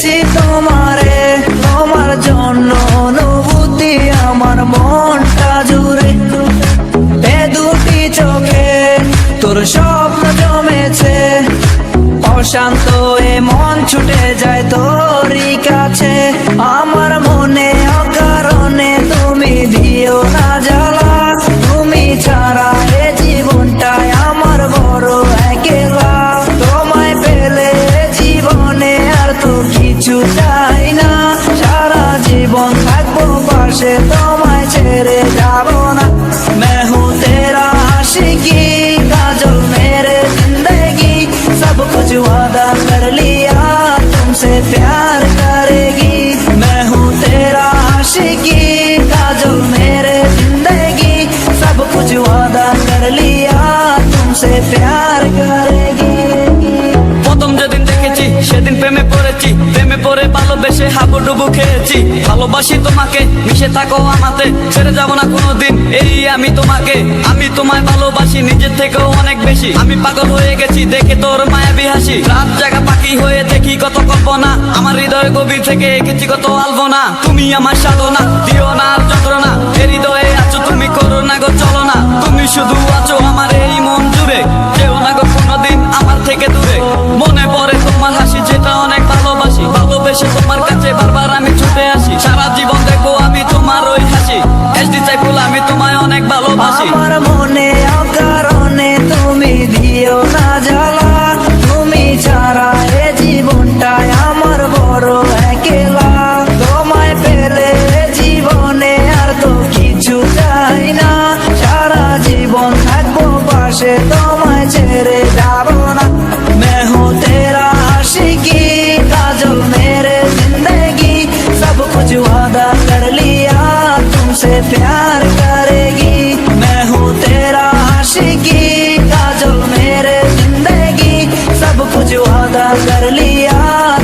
দেখেছি তোমারে, তোমার জন্য অনুভূতি আমার মনটা জুড়ে। এ দুটি চোখে তোর স্বপ্ন জমেছে, অশান্ত এ মন ছুটে যায় তোরই কাছে। আমার মনে অকারণে তুমি দিও না জ্বালা, তুমি ছাড়া এ জীবনটাই আমার বড় একলা। তোমায় পেলে জীবনে আর তো কিছু চাই না, সারা জীবন থাকবো পাশে, তোমায় ছেড়ে যাবো না। मैं हूँ तेरा आशिकी काजल मेरे जिंदगी, सब कुछ वादा कर लिया तुमसे प्यार करेगी। मैं हूँ तेरा आशिकी काजल मेरे जिंदगी, सब कुछ वादा कर लिया तुमसे प्यार करेगी। প্রথম যেদিন দেখেছি সেদিন প্রেমে পড়েছি, প্রেমে পড়ে ভালোবেসে হাবুডুবু খেয়েছি। ভালোবাসি তোমাকে, মিশে থাকো আমাতে, ছেড়ে যাব না কোনোদিন এই আমি তোমাকে। আমি তোমায় ভালোবাসি নিজের থেকেও অনেক বেশি, আমি পাগল হয়ে গেছি দেখে তোর মায়াবী হাসি। রাত জাগা পাখি হয়ে দেখি কত কল্পনা, আমার হৃদয় গভীর থেকে এঁকেছি কত আলপনা। তুমি আমার সাধনা, দিও না আর যন্ত্রণা, এ হৃদয়ে আছো তুমি, করো না গো চলো না। তুমি শুধু আছো আমার এই মন জুড়ে, যেও না গো কোনোদিন আমার থেকে দূরে। মনে পড়ে তোমার হাসি যেটা অনেক ভালোবাসি, ভালোবেসে তোমার কাছে বারবার আমি ছুটে আসি। সারা জীবন দেখবো আমি তোমার ওই হাসি, এসডি সাইফুল আমি তোমায় অনেক ভালোবাসি। আমার মনে অকারণে তুমি দিও না জ্বালা, তুমি ছাড়া এ জীবনটাই আমার বড় একলা। তোমায় পেলে জীবনে আর তো কিছু চাই না, সারা জীবন থাকবো পাশে, তোমায় ছেড়ে যাবো না। मैं हूँ तेरा आशिकी काजल मेरे जिंदगी, सब कुछ वादा कर लिया तुमसे प्यार करेगी। मैं हूँ तेरा आशिकी काजल मेरे जिंदगी, सब कुछ वादा कर लिया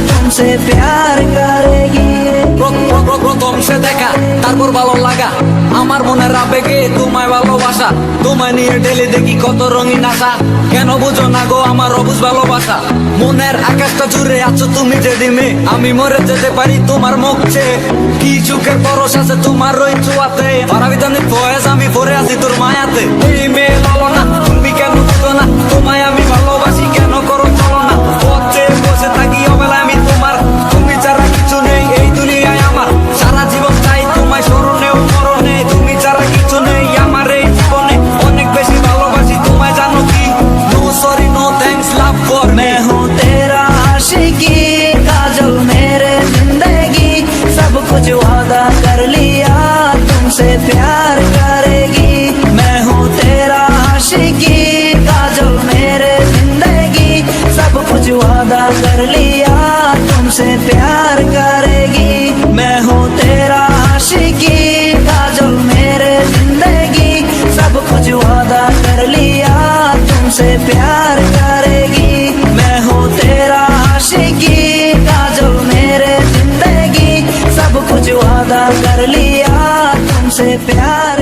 तुमसे प्यार करेगी। প্রথম সে দেখা তারপর ভালো লাগা, আমার মনের আবেগে তোমায় ভালোবাসা। তোমায় নিয়ে ডেলি দেখি কত রঙিন আশা, কেন বুঝো না গো আমার অবুঝ ভালোবাসা। মনের আকাশটা জুড়ে আছো তুমি যেদিনে, আমি মরে যেতে পারি তোমার মুখ চেয়ে। কি চোখের পরশ আছে তোমার ওই ছোঁয়াতে, পারাবিতানি ফয়েজ আমি পরে আছি তোর মায়াতে। এই মেয়ে বলো না তুমি কেন বুঝো না, তোমায় আমি ভালোবাসি কেন করো চলো না। পথে বসে থাকি অবেলায় আমি তোমার, তুমি ছাড়া কিছু নেই এই দুনিয়ায় আমার। সারা জীবন চাই তোমায় স্মরণেও মরণে, তুমি ছাড়া কিছু নেই আমার এই জীবনে। অনেক বেশি ভালোবাসি তোমায় জানো কি, no sorry no thanks love for me. मैं हूँ तेरा आशिकी काजल मेरे जिंदगी, सब कुछ वादा कर लिया तुमसे प्यार करेगी। मैं हूँ तेरा आशिकी काजल मेरे जिंदगी, सब कुछ वादा कर लिया तुमसे प्यार करेगी। मैं हूँ तेरा आशिकी काजल मेरे जिंदगी, सब कुछ वादा कर लिया तुमसे प्यार करेगी। मैं हूँ तेरा आशिकी काजल मेरे जिंदगी, सब कुछ वादा कर लिया तुमसे प्यार